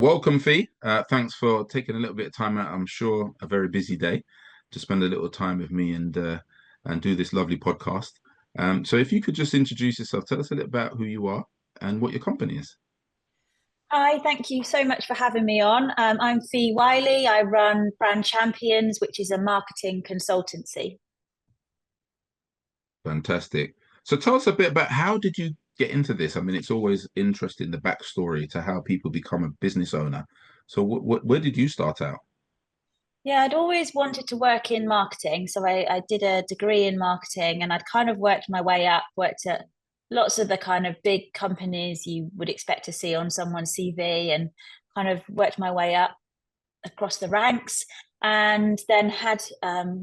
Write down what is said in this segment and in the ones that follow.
Welcome, Fee. Thanks for taking a little bit of time out. I'm sure a very busy day to spend a little time with me and do this lovely podcast. So if you could just introduce yourself, tell us a little about who you are and what your company is. Hi, thank you so much for having me on. I'm Fee Wylie. I run Brand Champions, which is a marketing consultancy. Fantastic. So tell us a bit about how did you get into this? I mean, it's always interesting the backstory to how people become a business owner. So where did you start out? Yeah, I'd always wanted to work in marketing. So I did a degree in marketing and I'd kind of worked my way up, worked at lots of the kind of big companies you would expect to see on someone's CV and kind of worked my way up across the ranks and then had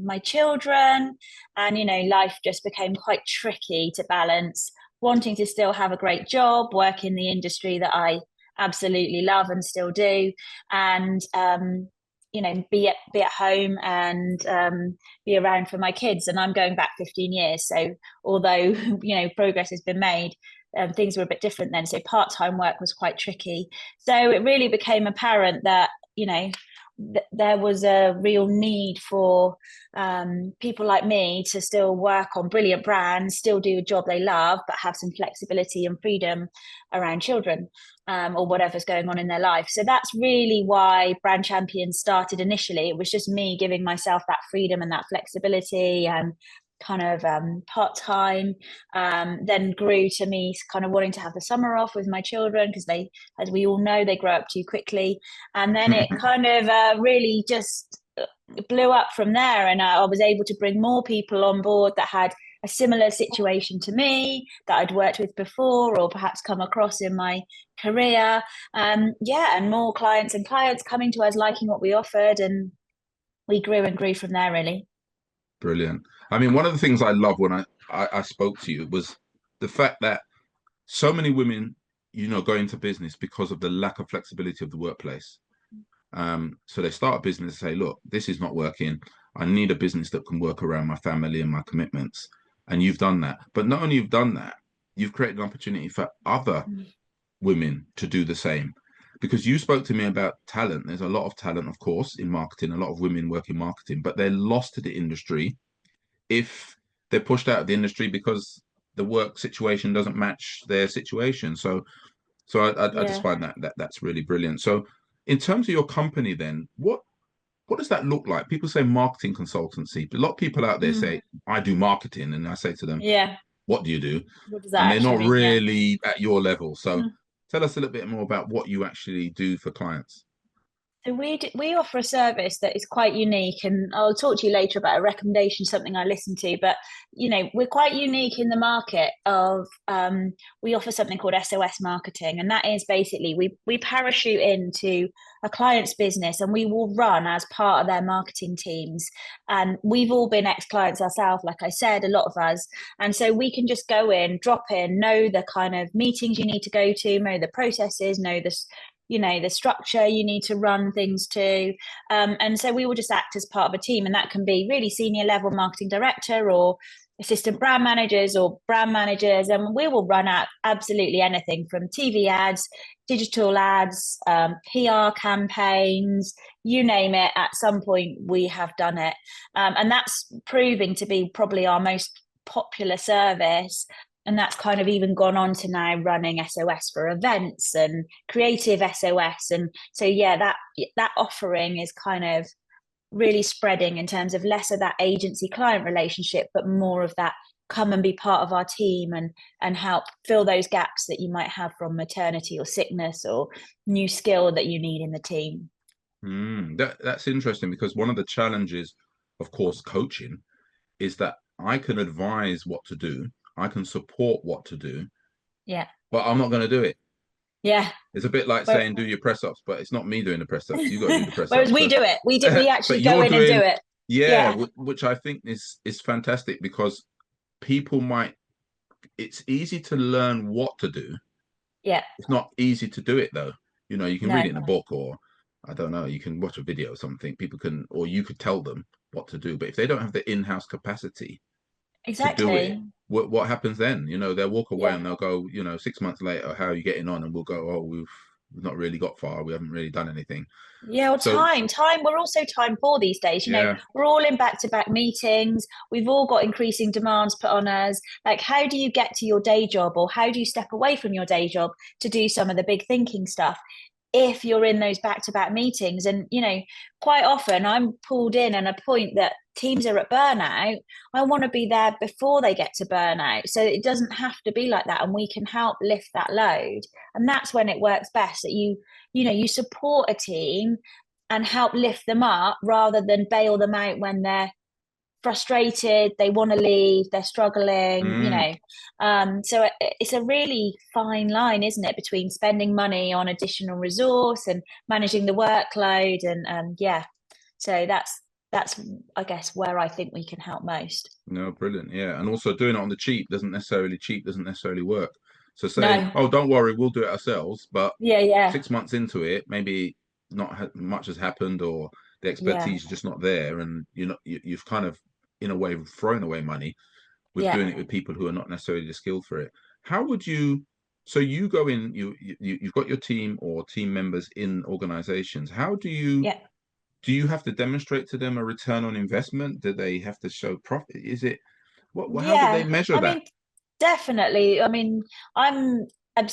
my children and life just became quite tricky to balance wanting to still have a great job, work in the industry that I absolutely love and still do, and be at home and be around for my kids. And I'm going back 15 years, so although progress has been made, things were a bit different then. So part-time work was quite tricky. So it really became apparent that there was a real need for people like me to still work on brilliant brands, still do a job they love, but have some flexibility and freedom around children, or whatever's going on in their life. So that's really why Brand Champions started initially. It was just me giving myself that freedom and that flexibility and kind of part-time, then grew to me kind of wanting to have the summer off with my children because they, as we all know, they grow up too quickly. And then it kind of really just blew up from there, and I was able to bring more people on board that had a similar situation to me that I'd worked with before or perhaps come across in my career. And more clients and clients coming to us liking what we offered, and we grew and grew from there, really. Brilliant. I mean, one of the things I love when I spoke to you was the fact that so many women, go into business because of the lack of flexibility of the workplace. So they start a business and say, look, this is not working. I need a business that can work around my family and my commitments. And you've done that. But not only you've done that, you've created an opportunity for other women to do the same. Because you spoke to me about talent. There's a lot of talent, of course, in marketing. A lot of women work in marketing, but they're lost to the industry if they're pushed out of the industry because the work situation doesn't match their situation. So I just Yeah. find that's really brilliant. So in terms of your company, then what does that look like? People say marketing consultancy. A lot of people out there say, I do marketing. And I say to them, Yeah. what do you do? What does And that they're actually not mean? Yeah. really at your level. So tell us a little bit more about what you actually do for clients. So we offer a service that is quite unique, and I'll talk to you later about a recommendation, something I listened to. But we're quite unique in the market of we offer something called SOS marketing, and that is basically we parachute into a client's business, and we will run as part of their marketing teams. And we've all been ex-clients ourselves, like I said, a lot of us, and so we can just go in, drop in, know the kind of meetings you need to go to, know the processes, know the structure you need to run things to, and so we will just act as part of a team, and that can be really senior level marketing director or assistant brand managers or brand managers, and we will run out absolutely anything from TV ads, digital ads, PR campaigns, you name it. At some point we have done it, and that's proving to be probably our most popular service. And that's kind of even gone on to now running SOS for events and creative SOS. And so, yeah, that offering is kind of really spreading in terms of less of that agency client relationship, but more of that come and be part of our team and help fill those gaps that you might have from maternity or sickness or new skill that you need in the team. That's interesting because one of the challenges, of course, coaching is that I can advise what to do, I can support what to do, Yeah. but I'm not going to do it. Yeah. It's a bit like Where, saying do your press ups, but it's not me doing the press ups. You got to do the press whereas ups. we So, do it, we actually but go you're in and do doing, it. yeah, Yeah. which I think is fantastic because people might. It's easy to learn what to do. Yeah. It's not easy to do it though. You can read No. it in a book or I don't know. You can watch a video or something. People can, or you could tell them what to do. But if they don't have the in-house capacity to do it, Exactly. what happens then? They'll walk away Yeah. and they'll go, 6 months later, how are you getting on? And we'll go, oh, we've not really got far. We haven't really done anything. Yeah, well, So time. We're also time poor these days. yeah, We're all in back-to-back meetings. We've all got increasing demands put on us. Like, how do you get to your day job, or how do you step away from your day job to do some of the big thinking stuff if you're in those back-to-back meetings? And, quite often I'm pulled in at a point that teams are at burnout. I want to be there before they get to burnout. So it doesn't have to be like that. And we can help lift that load. And that's when it works best, that you support a team and help lift them up rather than bail them out when they're frustrated, they want to leave, they're struggling. So it's a really fine line, isn't it, between spending money on additional resource and managing the workload. And yeah, so that's I guess where I think we can help most. no, brilliant. Yeah, and also doing it on the cheap doesn't necessarily work. So saying, No. "Oh, don't worry, we'll do it ourselves," but Yeah. 6 months into it, maybe not much has happened, or the Yeah. expertise is just not there, and you've kind of, in a way, thrown away money with Yeah. doing it with people who are not necessarily skilled for it. How would you? So you go in, you've got your team or team members in organizations. How Yeah. do you have to demonstrate to them a return on investment? Do they have to show profit? Is it what? How do they Yeah. measure I that? mean, definitely. I mean,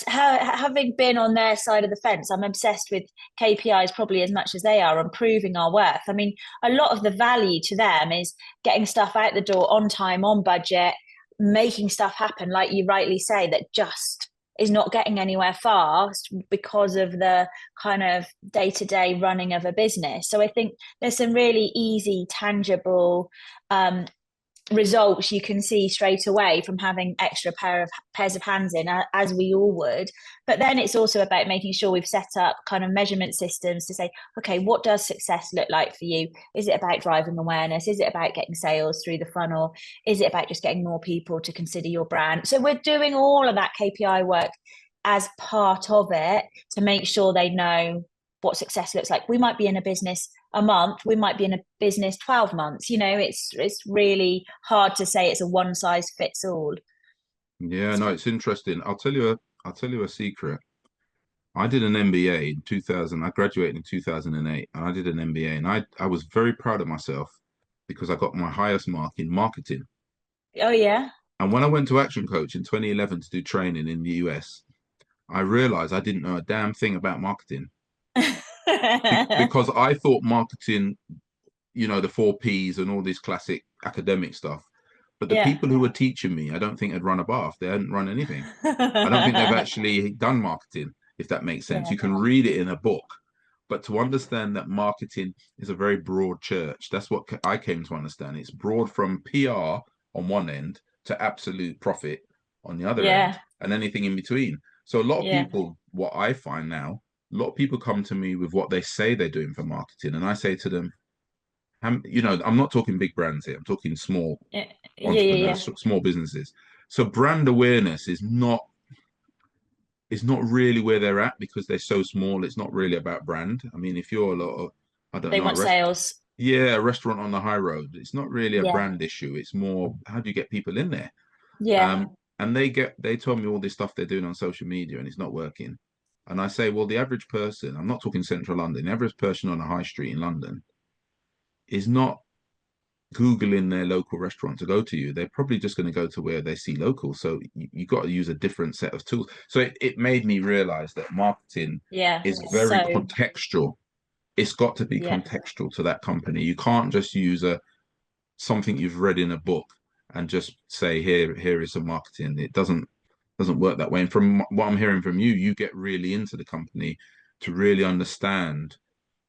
having been on their side of the fence, I'm obsessed with KPIs probably as much as they are, and proving our worth. I mean, a lot of the value to them is getting stuff out the door on time, on budget, making stuff happen, like you rightly say, that just is not getting anywhere fast because of the kind of day-to-day running of a business. So I think there's some really easy, tangible results you can see straight away from having extra pairs of hands in, as we all would. But then it's also about making sure we've set up kind of measurement systems to say, okay, what does success look like for you? Is it about driving awareness? Is it about getting sales through the funnel? Is it about just getting more people to consider your brand? So we're doing all of that KPI work as part of it to make sure they know what success looks like. We might be in a business a month, we might be in a business 12 months. It's really hard to say it's a one size fits all. Yeah, no, it's interesting. I'll tell you a secret. I did an MBA in 2000. I graduated in 2008, and I did an MBA, and I was very proud of myself because I got my highest mark in marketing. Oh yeah. And when I went to Action Coach in 2011 to do training in the US, I realized I didn't know a damn thing about marketing because I thought marketing, the four P's and all this classic academic stuff. But the Yeah. people who were teaching me, I don't think had run a bath. They hadn't run anything. I don't think they've actually done marketing, if that makes sense. Yeah. You can read it in a book, but to understand that marketing is a very broad church, that's what I came to understand. It's broad from PR on one end to absolute profit on the other end, Yeah. and anything in between. So a lot of Yeah. people, what I find now, a lot of people come to me with what they say they're doing for marketing, and I say to them, I'm not talking big brands here. I'm talking small Yeah. Yeah. entrepreneurs, small businesses. So brand awareness is not really where they're at because they're so small. It's not really about brand. I mean, if you're a lot of, I don't They know, want sales. yeah, a restaurant on the high road, it's not really a Yeah. brand issue. It's more, how do you get people in there? Yeah. And they tell me all this stuff they're doing on social media and it's not working. And I say, well, the average person, I'm not talking central London, the average person on a high street in London is not Googling their local restaurant to go to you. They're probably just going to go to where they see local. So you got to use a different set of tools. So it made me realize that marketing Yeah. is very So contextual. It's got to be yeah. contextual to that company. You can't just use something you've read in a book and just say, here is some marketing. It doesn't work that way. And from what I'm hearing from you, you get really into the company to really understand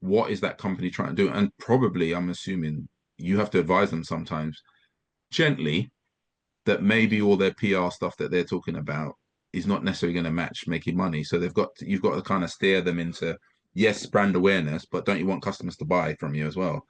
what is that company trying to do. And probably, I'm assuming, you have to advise them sometimes gently that maybe all their PR stuff that they're talking about is not necessarily going to match making money. So you've got to kind of steer them into, yes, brand awareness, but don't you want customers to buy from you as well?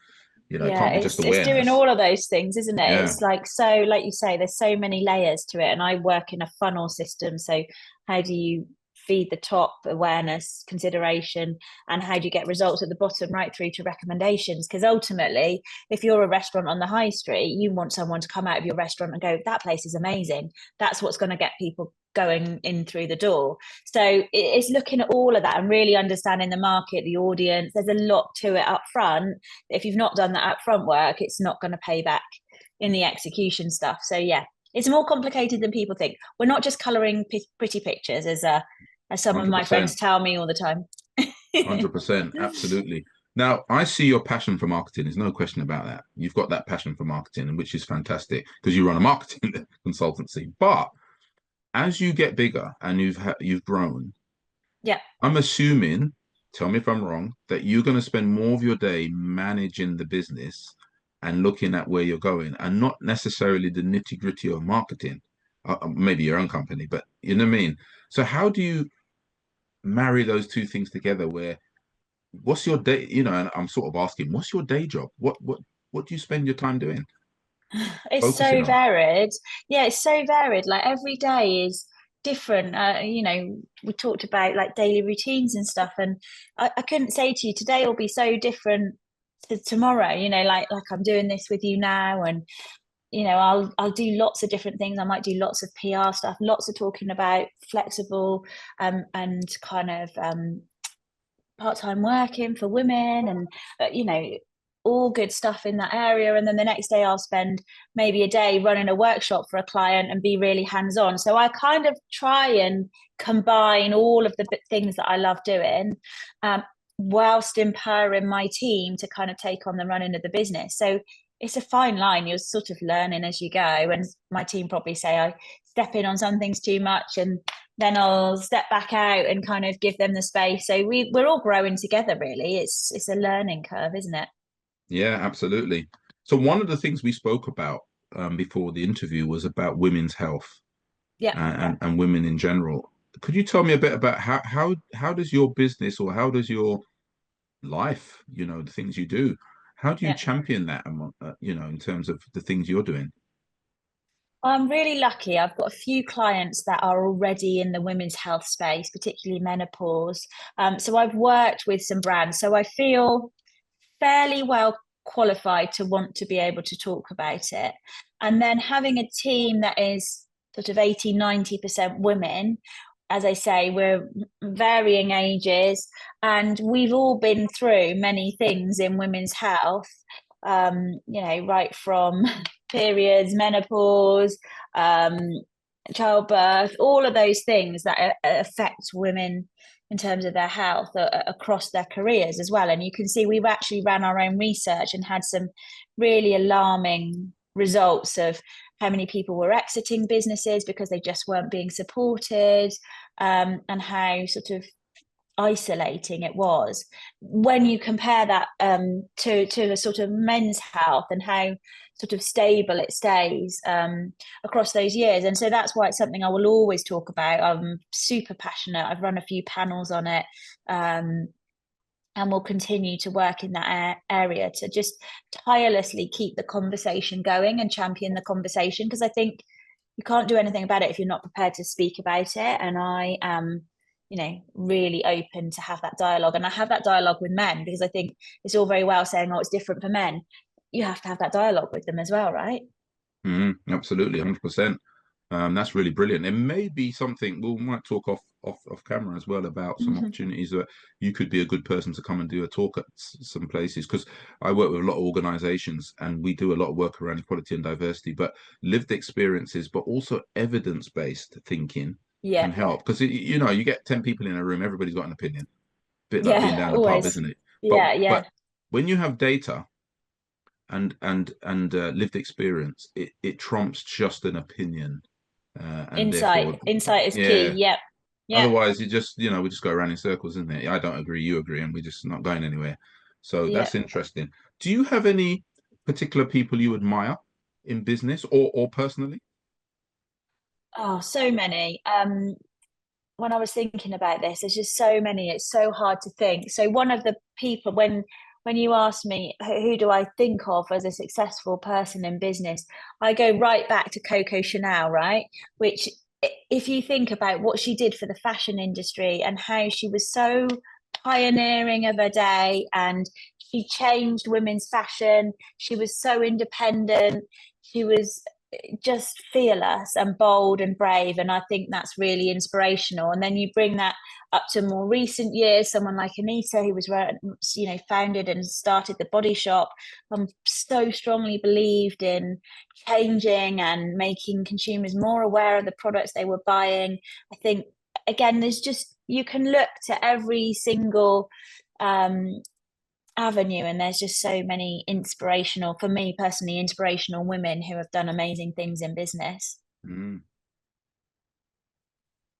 It Yeah, can't be just it's doing awareness. all of those things, isn't it? Yeah. It's like, so like you say, there's so many layers to it. And I work in a funnel system. So how do you feed the top, awareness, consideration, and how do you get results at the bottom, right through to recommendations? Because ultimately, if you're a restaurant on the high street, you want someone to come out of your restaurant and go, that place is amazing. That's what's going to get people going in through the door. So it's looking at all of that and really understanding the market, the audience. There's a lot to it up front. If you've not done that upfront work, it's not going to pay back in the execution stuff. So yeah, it's more complicated than people think. We're not just colouring pretty pictures, as some of my 100%. friends tell me all the time. 100%, absolutely. Now, I see your passion for marketing. There's no question about that. You've got that passion for marketing, which is fantastic because you run a marketing consultancy. But as you get bigger and you've grown, yeah, I'm assuming, tell me if I'm wrong, that you're going to spend more of your day managing the business and looking at where you're going, and not necessarily the nitty gritty of marketing. Maybe your own company, but you know what I mean. So how do you marry those two things together? What's your day? You know, and I'm sort of asking, what's your day job? What do you spend your time doing? it's Focusing so on. varied. Yeah, it's so varied. Like every day is different. We talked about like daily routines and stuff, and I couldn't say to you today will be so different to tomorrow. Like I'm doing this with you now, and I'll do lots of different things. I might do lots of PR stuff, lots of talking about flexible and kind of part-time working for women, and all good stuff in that area. And then the next day I'll spend maybe a day running a workshop for a client and be really hands-on. So I kind of try and combine all of the things that I love doing whilst empowering my team to kind of take on the running of the business. So it's a fine line. You're sort of learning as you go. And my team probably say I step in on some things too much, and then I'll step back out and kind of give them the space. So we're all growing together, really. It's a learning curve, isn't it? Yeah, absolutely. So one of the things we spoke about before the interview was about women's health Yeah. and women in general. Could you tell me a bit about how does your business, or how does your life, the things you do, how do you Yeah. champion that among, in terms of the things you're doing? I'm really lucky. I've got a few clients that are already in the women's health space, particularly menopause. So I've worked with some brands. So I feel fairly well qualified to want to be able to talk about it. And then having a team that is sort of 80-90% women, as I say, we're varying ages, and we've all been through many things in women's health, right from periods, menopause, childbirth, all of those things that affect women in terms of their health across their careers as well. And you can see we've actually ran our own research and had some really alarming results of how many people were exiting businesses because they just weren't being supported, and how sort of isolating it was when you compare that to the sort of men's health and how sort of stable it stays across those years. And so that's why it's something I will always talk about. I'm super passionate. I've run a few panels on it, and we'll continue to work in that area to just tirelessly keep the conversation going and champion the conversation, because I think you can't do anything about it if you're not prepared to speak about it. And I am really open to have that dialogue. And I have that dialogue with men because I think it's all very well saying, oh, it's different for men. You have to have that dialogue with them as well, right? Absolutely, 100%. That's really brilliant. It may be something we might talk off camera as well about some opportunities that you could be a good person to come and do a talk at some places, because I work with a lot of organizations and we do a lot of work around equality and diversity, but lived experiences, but also evidence-based thinking can help, because you get 10 people in a room, everybody's got an opinion, bit like being down the pub, isn't it? But when you have data and lived experience, it trumps just an opinion, and insight is key. Yeah. Otherwise you just we just go around in circles, isn't it? I don't agree, you agree, and we're just not going anywhere. So that's interesting. Do you have any particular people you admire in business or personally? Oh, so many. When I was thinking about this, there's just so many. It's so hard to think. So one of the people, when you ask me who do I think of as a successful person in business, I go right back to Coco Chanel, right? Which if you think about what she did for the fashion industry and how she was so pioneering of her day, and she changed women's fashion, she was so independent, she was just fearless and bold and brave, and I think that's really inspirational. And then you bring that up to more recent years, someone like Anita, who was, founded and started the Body Shop, so strongly believed in changing and making consumers more aware of the products they were buying. I think, again, there's just, you can look to every single avenue, and there's just so many inspirational, for me personally, inspirational women who have done amazing things in business.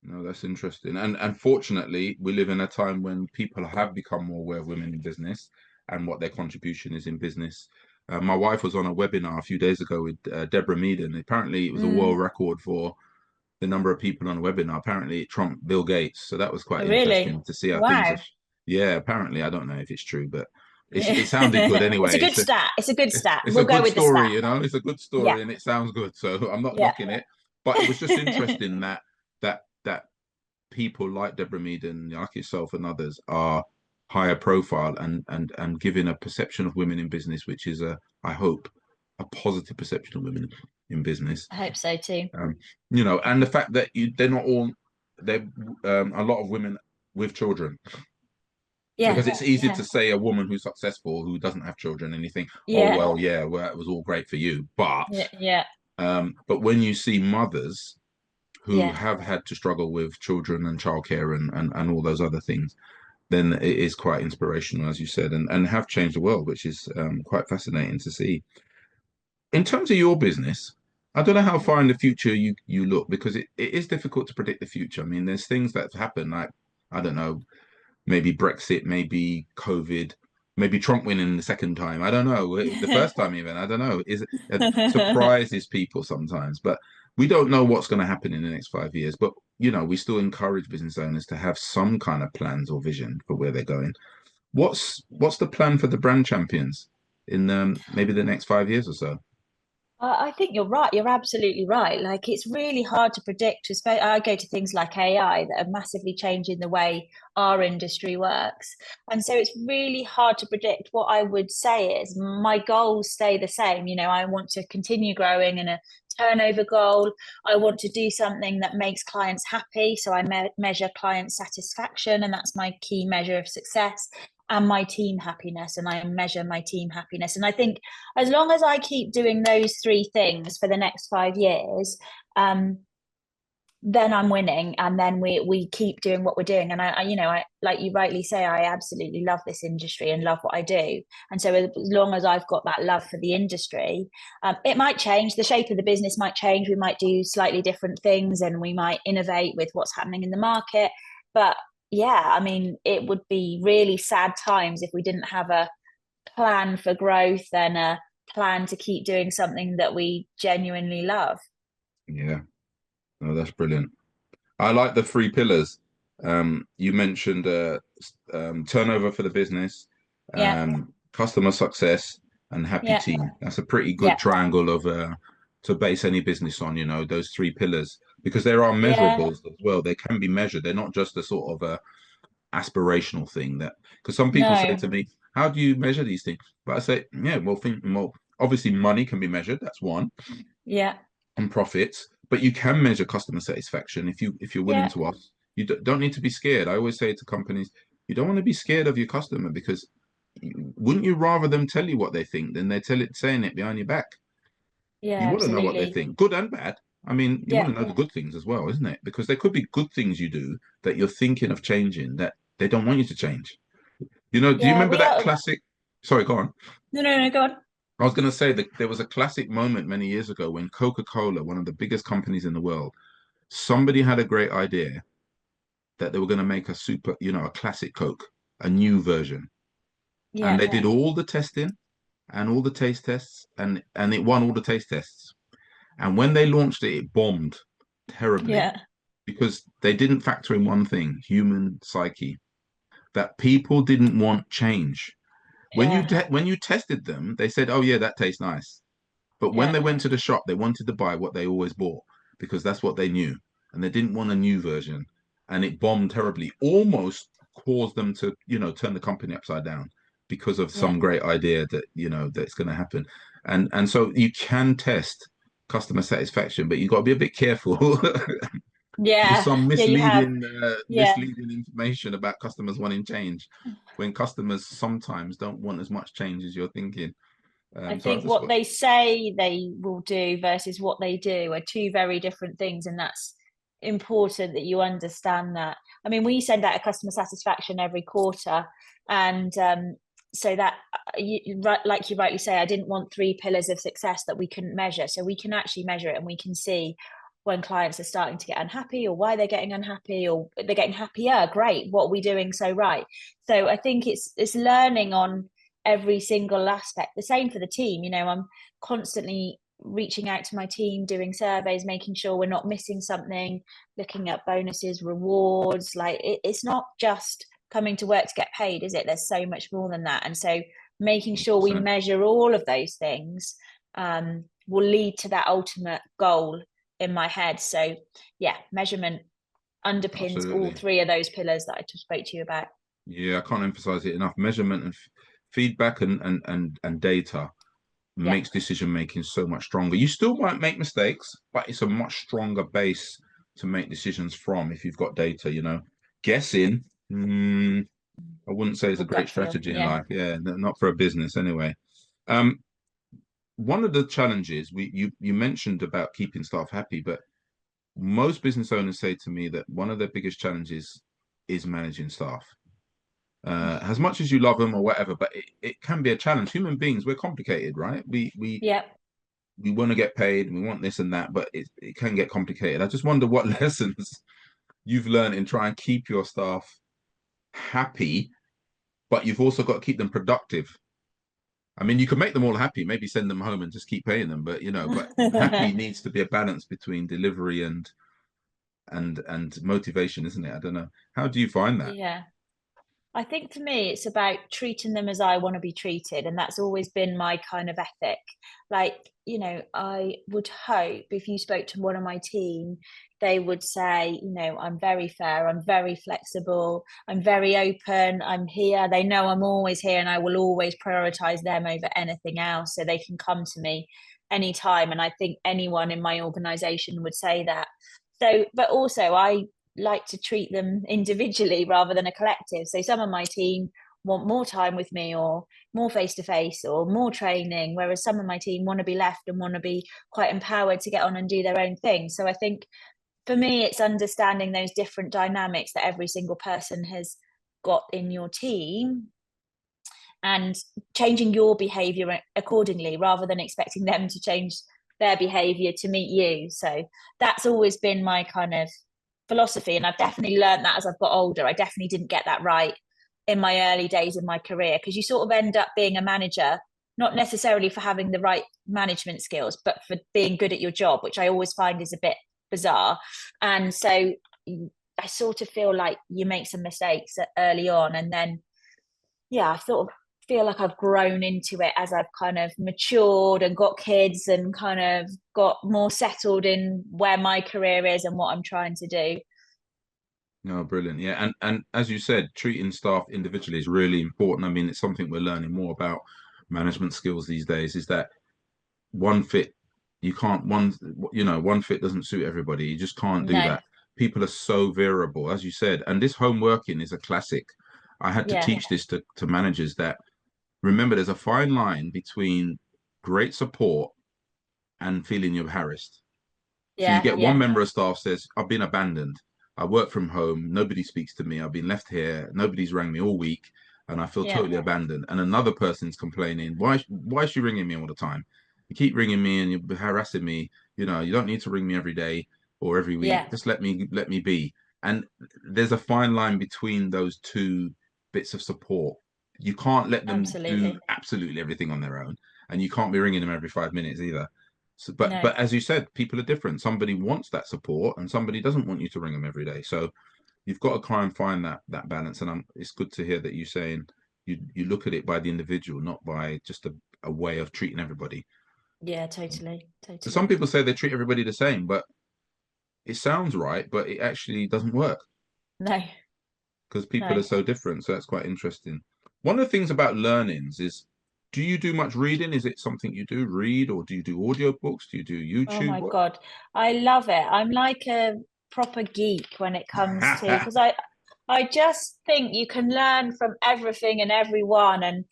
No, that's interesting. And fortunately, we live in a time when people have become more aware of women in business and what their contribution is in business. My wife was on a webinar a few days ago with Deborah Meaden. Apparently, it was a world record for the number of people on a webinar. Apparently, it trumped Bill Gates. So that was quite interesting to see how things Wow. are. Yeah, apparently, I don't know if it's true, but it sounded good anyway. It's a good stat. It's a good stat. It's We'll a go good with story, the stat. it's a good story, Yeah. and it sounds good. So I'm not Yeah. knocking it, but it was just interesting that people like Deborah Mead and like yourself and others are higher profile and giving a perception of women in business, which is I hope, a positive perception of women in business. I hope so too. And the fact that they're not all, they're a lot of women with children. Yeah. Because it's easy to say a woman who's successful who doesn't have children and you think, oh well, it was all great for you, but but when you see mothers who have had to struggle with children and childcare and all those other things, then it is quite inspirational, as you said, and have changed the world, which is quite fascinating to see. In terms of your business, I don't know how far in the future you look, because it is difficult to predict the future. I mean, there's things that happen, like, I don't know, maybe Brexit, maybe COVID, maybe Trump winning the second time. I don't know. The first time even, I don't know. It surprises people sometimes, but we don't know what's going to happen in the next 5 years. But, we still encourage business owners to have some kind of plans or vision for where they're going. What's the plan for the brand champions in maybe the next 5 years or so? I think you're right. You're absolutely right. Like, it's really hard to predict. I go to things like AI that are massively changing the way our industry works. And so it's really hard to predict. What I would say is my goals stay the same. I want to continue growing in a turnover goal. I want to do something that makes clients happy. So I measure client satisfaction, and that's my key measure of success, and my team happiness, and I measure my team happiness. And I think as long as I keep doing those three things for the next 5 years, then I'm winning, and then we keep doing what we're doing. And I like you rightly say, I absolutely love this industry and love what I do. And so as long as I've got that love for the industry, it might change. The shape of the business might change. We might do slightly different things, and we might innovate with what's happening in the market. But yeah, I mean, it would be really sad times if we didn't have a plan for growth and a plan to keep doing something that we genuinely love. Yeah, no, that's brilliant. I like the three pillars. You mentioned turnover for the business, customer success, and happy team. That's a pretty good triangle of to base any business on, those three pillars, because there are measurables as well. They can be measured. They're not just a sort of a aspirational thing, that because some people say to me, how do you measure these things? But I say, well, obviously money can be measured. That's one. And profits, but you can measure customer satisfaction if you're willing to ask. You don't need to be scared. I always say to companies, you don't want to be scared of your customer, because wouldn't you rather them tell you what they think than saying it behind your back? You want to know what they think, good and bad. I mean, you want to know the good things as well, isn't it? Because there could be good things you do that you're thinking of changing that they don't want you to change. Do you remember that classic? Sorry, go on. No, go on. I was going to say that there was a classic moment many years ago when Coca-Cola, one of the biggest companies in the world, somebody had a great idea that they were going to make a classic Coke, a new version. And they did all the testing and all the taste tests, and it won all the taste tests. And when they launched it, it bombed terribly because they didn't factor in one thing: human psyche. That people didn't want change. When you tested them, they said, "Oh yeah, that tastes nice." But when they went to the shop, they wanted to buy what they always bought because that's what they knew. and they didn't want a new version, and it bombed terribly, almost caused them to, turn the company upside down because of Yeah. some great idea that, that's going to happen. And so you can test customer satisfaction, but you've got to be a bit careful with Yeah. some Yeah, you have. Yeah. misleading information about customers wanting change, when customers sometimes don't want as much change as you're thinking. I So I think just what got they say they will do versus what they do are two very different things, and that's important that you understand that. I mean, we send out a customer satisfaction every quarter, and so that like you rightly say, I didn't want three pillars of success that we couldn't measure. So we can actually measure it, and we can see when clients are starting to get unhappy, or why they're getting unhappy, or they're getting happier. Great, what are we doing so right? So I think it's learning on every single aspect. The same for the team. I'm constantly reaching out to my team, doing surveys, making sure we're not missing something, looking at bonuses, rewards. Like it's not just coming to work to get paid, is it? There's so much more than that. And so making sure we 100%. measure all of those things will lead to that ultimate goal in my head. So yeah, measurement underpins all Absolutely. three of those pillars that I just spoke to you about. Yeah, I can't emphasize it enough. Measurement and feedback and data Yeah. makes decision making so much stronger. You still might make mistakes, but it's a much stronger base to make decisions from if you've got data. Guessing, I wouldn't say it's a Or great gut feel. strategy in Yeah. life. Yeah, not for a business anyway. Um, one of the challenges you mentioned about keeping staff happy, but most business owners say to me that one of their biggest challenges is managing staff. As much as you love them or whatever, but it can be a challenge. Human beings, we're complicated, right? Yeah. We want to get paid, we want this and that, but it can get complicated. I just wonder what lessons you've learned in trying to keep your staff happy, but you've also got to keep them productive. I mean, you can make them all happy, maybe send them home and just keep paying them, but happy needs to be a balance between delivery and motivation, isn't it? I don't know. How do you find that? Yeah. I think for me, it's about treating them as I want to be treated. And that's always been my kind of ethic. Like, I would hope if you spoke to one of my team, they would say, I'm very fair, I'm very flexible, I'm very open, I'm here. They know I'm always here, and I will always prioritize them over anything else, so they can come to me anytime. And I think anyone in my organization would say that. So, but also I like to treat them individually rather than a collective. So some of my team want more time with me, or more face to face, or more training, whereas some of my team want to be left and want to be quite empowered to get on and do their own thing. So I think for me, it's understanding those different dynamics that every single person has got in your team, and changing your behavior accordingly rather than expecting them to change their behavior to meet you. So that's always been my kind of philosophy, and I've definitely learned that as I've got older. I definitely didn't get that right in my early days in my career, because you sort of end up being a manager not necessarily for having the right management skills, but for being good at your job, which I always find is a bit bizarre. And so I sort of feel like you make some mistakes early on, and then yeah, I sort of feel like I've grown into it as I've kind of matured and got kids and kind of got more settled in where my career is and what I'm trying to do. No, brilliant. Yeah, and as you said, treating staff individually is really important. I mean, it's something we're learning more about management skills these days, is that one fit, you can't one fit doesn't suit everybody. You just can't do No. that. People are so variable, as you said, and this home working is a classic. I had to Yeah. teach this to managers, that remember there's a fine line between great support and feeling you're harassed. So you Yeah. get one Yeah. member of staff says, I've been abandoned. I work from home. Nobody speaks to me. I've been left here. Nobody's rang me all week, and I feel Yeah. totally abandoned. And another person's complaining, why is she ringing me all the time? You keep ringing me and you're harassing me. You don't need to ring me every day or every week. Yeah. Just let me be. And there's a fine line between those two bits of support. You can't let them do Absolutely. absolutely everything on their own, and you can't be ringing them every 5 minutes either. So, but No. but as you said, people are different. Somebody wants that support, and somebody doesn't want you to ring them every day. So you've got to try and find that balance. And it's good to hear that you're saying you look at it by the individual, not by just a way of treating everybody. Yeah. Totally. Some Totally. people say they treat everybody the same, but it sounds right, but it actually doesn't work No, because people no. are so different. So that's quite interesting. One of the things about learnings is, do you do much reading? Is it something you do read, or do you do audiobooks? Do you do Oh YouTube? my God. I love it. I'm like a proper geek when it comes to, because I just think you can learn from everything and everyone. And,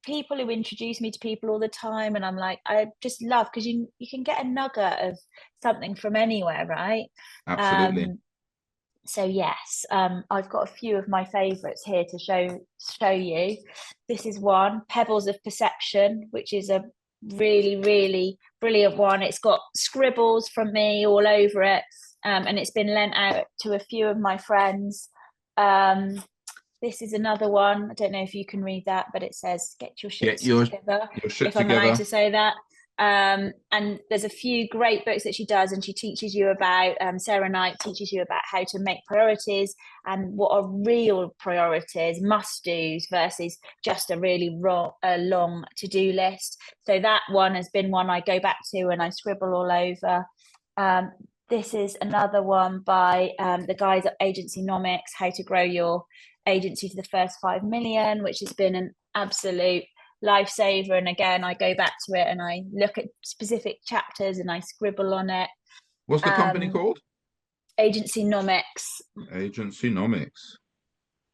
people who introduce me to people all the time, and I'm like, I just love, because you can get a nugget of something from anywhere, right? Absolutely. Um, so yes, I've got a few of my favorites here to show you. This is one, Pebbles of Perception, which is a really, really brilliant one. It's got scribbles from me all over it, and it's been lent out to a few of my friends. This is another one. I don't know if you can read that, but it says, "Get your shit Get your together," shit if I'm allowed together. to say that. And there's a few great books that she does, and she teaches you about, Sarah Knight teaches you about how to make priorities and what are real priorities, must-dos versus just a really long to-do list. So that one has been one I go back to and I scribble all over. This is another one by the guys at Agencynomics, How to Grow Your Agency to the First 5 Million, which has been an absolute lifesaver. And again, I go back to it and I look at specific chapters and I scribble on it. What's the company called? Agencynomics. Agencynomics.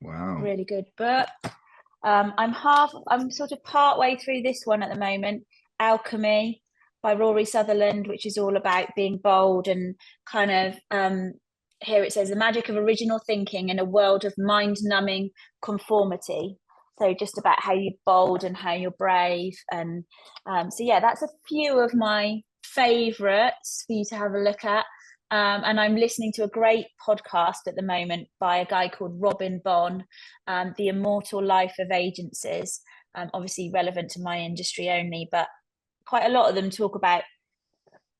Wow. Really good book. I'm sort of part way through this one at the moment, Alchemy by Rory Sutherland, which is all about being bold and kind of, here it says, the magic of original thinking in a world of mind-numbing conformity. So just about how you're bold and how you're brave. And so, yeah, that's a few of my favorites for you to have a look at. And I'm listening to a great podcast at the moment by a guy called Robin Bonn, The Immortal Life of Agencies, obviously relevant to my industry only, but quite a lot of them talk about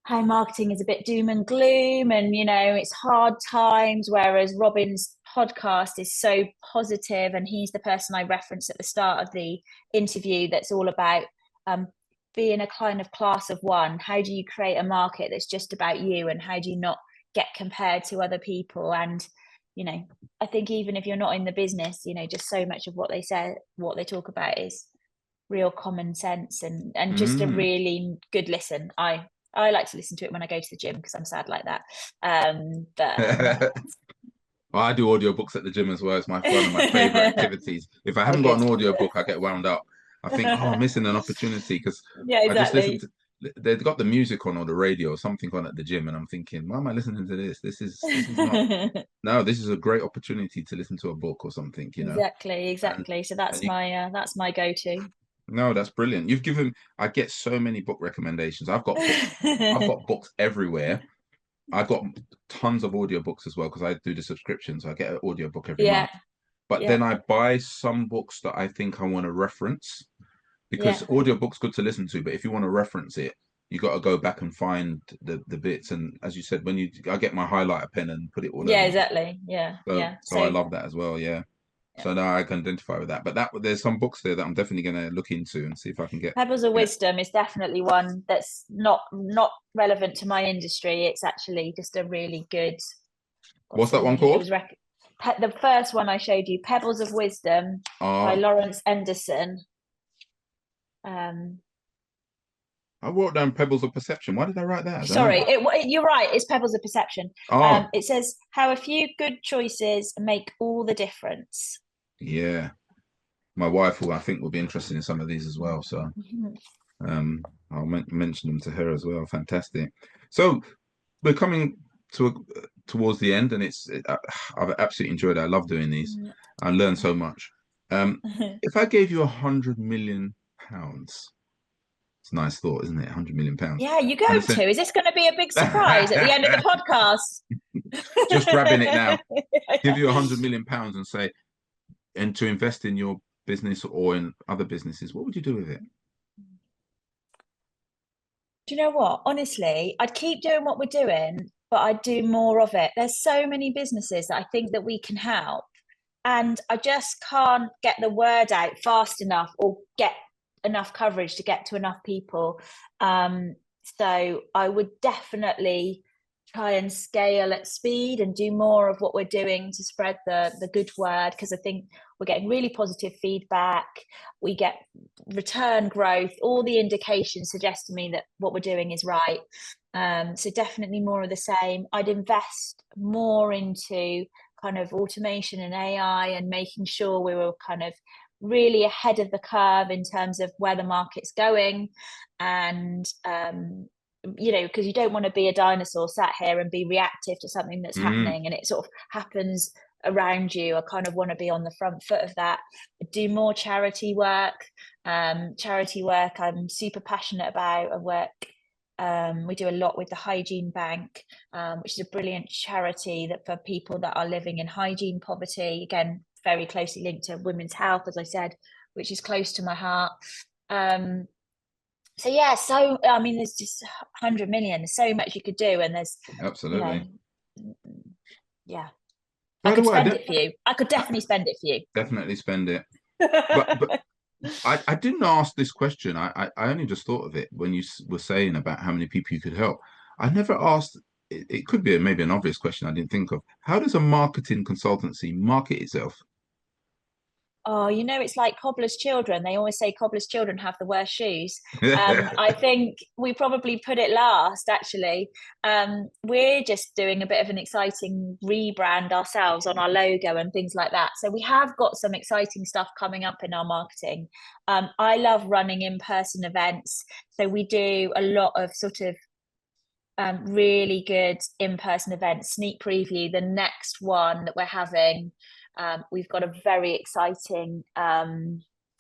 how marketing is a bit doom and gloom and, it's hard times, whereas Robin's podcast is so positive, and he's the person I referenced at the start of the interview that's all about being a kind of class of one. How do you create a market that's just about you, and how do you not get compared to other people? And I think even if you're not in the business, just so much of what they talk about is real common sense and just a really good listen. I like to listen to it when I go to the gym because I'm sad like that. Well, I do audiobooks at the gym as well. It's one of my favorite activities. If I haven't got an audiobook, I get wound up. I think, I'm missing an opportunity, because yeah, exactly. I just listen to, they've got the music on or the radio or something on at the gym, and I'm thinking, why am I listening to this? This is not. No, this is a great opportunity to listen to a book or something, Exactly. So that's my go-to. No, that's brilliant. I get so many book recommendations. I've got books everywhere. I've got tons of audiobooks as well, because I do the subscription, so I get an audiobook every month. But then I buy some books that I think I want to reference, because audiobook's good to listen to, but if you want to reference it, you got to go back and find the bits. And as you said, I get my highlighter pen and put it all over. Exactly. So I love that as well. So now I can identify with that. But there's some books there that I'm definitely going to look into and see if I can get. Pebbles of Wisdom is definitely one that's not relevant to my industry. It's actually just a really good. What's that one called? The first one I showed you, Pebbles of Wisdom by Lawrence Anderson. I wrote down Pebbles of Perception. Why did I write that? Sorry, you're right. It's Pebbles of Perception. It says how a few good choices make all the difference. Yeah, my wife, who I think will be interested in some of these as well. So I'll mention them to her as well. Fantastic. So we're coming towards the end, and I've absolutely enjoyed it. I love doing these. I learned so much. If I gave you £100 million, it's a nice thought, isn't it? £100 million. Yeah, you go to. Is this going to be a big surprise at the end of the podcast? Just grabbing it now. Give you £100 million and say, and to invest in your business or in other businesses, what would you do with it? Do you know what? Honestly, I'd keep doing what we're doing, but I'd do more of it. There's so many businesses that I think that we can help, and I just can't get the word out fast enough or get enough coverage to get to enough people. So I would definitely try and scale at speed and do more of what we're doing to spread the good word, because I think we're getting really positive feedback. We get return growth. All the indications suggest to me that what we're doing is right. So definitely more of the same. I'd invest more into kind of automation and AI and making sure we were kind of really ahead of the curve in terms of where the market's going. And you know, because you don't want to be a dinosaur sat here and be reactive to something that's happening and it sort of happens around you. I kind of want to be on the front foot of that. Do more charity work. Charity work I'm super passionate about. I work, we do a lot with the Hygiene Bank, which is a brilliant charity that for people that are living in hygiene poverty, again, very closely linked to women's health, as I said, which is close to my heart. So yeah, so I mean, there's just 100 million. There's so much you could do, and there's Absolutely. You know, yeah. By I the could way, spend it for you. I could definitely spend it for you. definitely spend it. But I didn't ask this question. I only just thought of it when you were saying about how many people you could help. I never asked. It could be maybe an obvious question I didn't think of. How does a marketing consultancy market itself? Oh, you know, it's like cobbler's children. They always say cobbler's children have the worst shoes. I think we probably put it last, actually. We're just doing a bit of an exciting rebrand ourselves on our logo and things like that. So we have got some exciting stuff coming up in our marketing. I love running in-person events. So we do a lot of sort of really good in-person events. Sneak preview, the next one that we're having. We've got a very exciting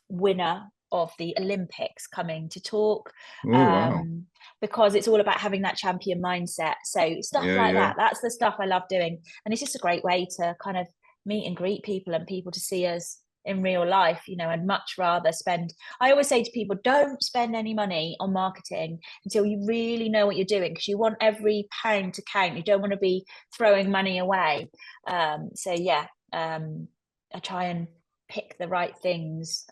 winner of the Olympics coming to talk, Oh, wow. because it's all about having that champion mindset. So stuff Yeah, like yeah. that, that's the stuff I love doing. And it's just a great way to kind of meet and greet people and people to see us in real life, you know, and much rather spend. I always say to people, don't spend any money on marketing until you really know what you're doing, because you want every pound to count. You don't want to be throwing money away. So yeah, I try and pick the right things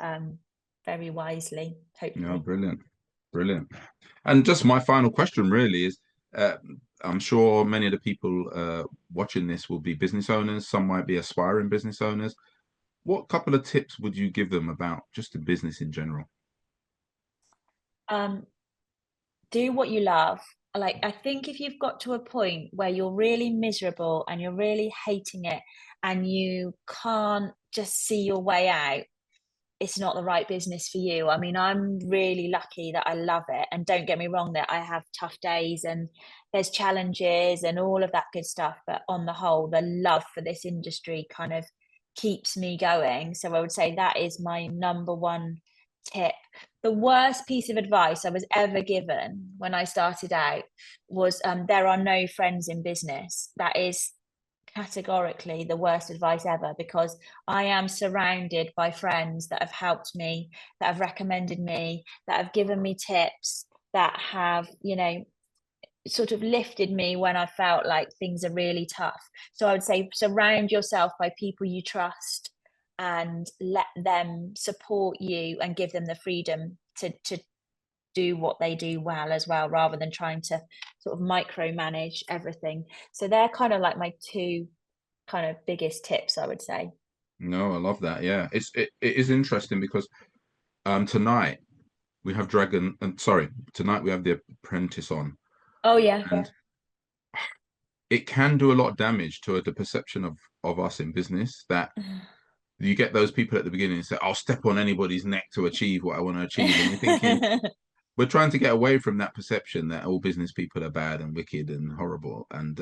very wisely, hopefully. No, brilliant. Brilliant. And just my final question really is, I'm sure many of the people watching this will be business owners. Some might be aspiring business owners. What couple of tips would you give them about just the business in general? Do what you love. Like, I think if you've got to a point where you're really miserable and you're really hating it and you can't just see your way out, it's not the right business for you. I mean, I'm really lucky that I love it. And don't get me wrong, that I have tough days and there's challenges and all of that good stuff. But on the whole, the love for this industry kind of keeps me going. So I would say that is my number one tip. The worst piece of advice I was ever given when I started out was there are no friends in business. That is categorically the worst advice ever, because I am surrounded by friends that have helped me, that have recommended me, that have given me tips, that have, you know, sort of lifted me when I felt like things are really tough. So I would say surround yourself by people you trust and let them support you and give them the freedom to do what they do well as well, rather than trying to sort of micromanage everything. So they're kind of like my two kind of biggest tips, I would say. No, I love that. Yeah, it is interesting because tonight we have Dragon and sorry, tonight we have The Apprentice on, Oh yeah. and it can do a lot of damage to the perception of us in business, that you get those people at the beginning and say, I'll step on anybody's neck to achieve what I want to achieve. And you're thinking, we're trying to get away from that perception that all business people are bad and wicked and horrible. And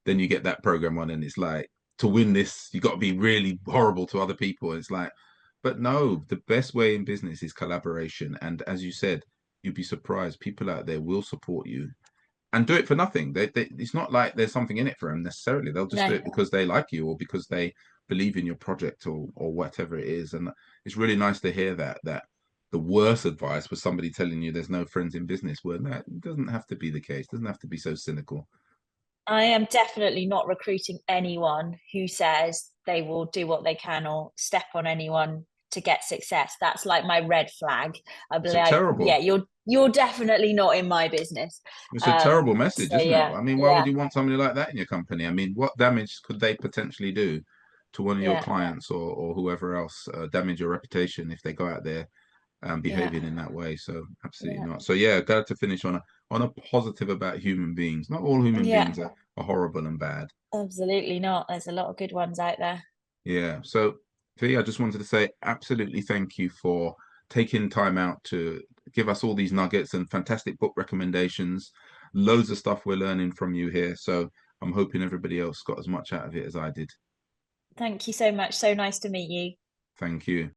then you get that program on and it's like, to win this, you got to be really horrible to other people. It's like, but no, the best way in business is collaboration. And as you said, you'd be surprised. People out there will support you and do it for nothing. It's not like there's something in it for them necessarily. They'll just do it because they like you or because they believe in your project or whatever it is. And it's really nice to hear that the worst advice was somebody telling you there's no friends in business. Well, that doesn't have to be the case. It doesn't have to be so cynical. I am definitely not recruiting anyone who says they will do what they can or step on anyone to get success, that's like my red flag. I'd be It's a like, terrible. yeah, you're definitely not in my business. It's a terrible message, So isn't it? yeah, I mean, why would you want somebody like that in your company? I mean, what damage could they potentially do to one of your yeah, clients or whoever else? Damage your reputation if they go out there yeah, behaving in that way. So absolutely yeah, not. So yeah, glad to finish on a positive about human beings. Not all human yeah. beings are horrible and bad. Absolutely not. There's a lot of good ones out there. Yeah. So V, I just wanted to say absolutely thank you for taking time out to give us all these nuggets and fantastic book recommendations. Loads of stuff we're learning from you here. So I'm hoping everybody else got as much out of it as I did. Thank you so much. So nice to meet you. Thank you.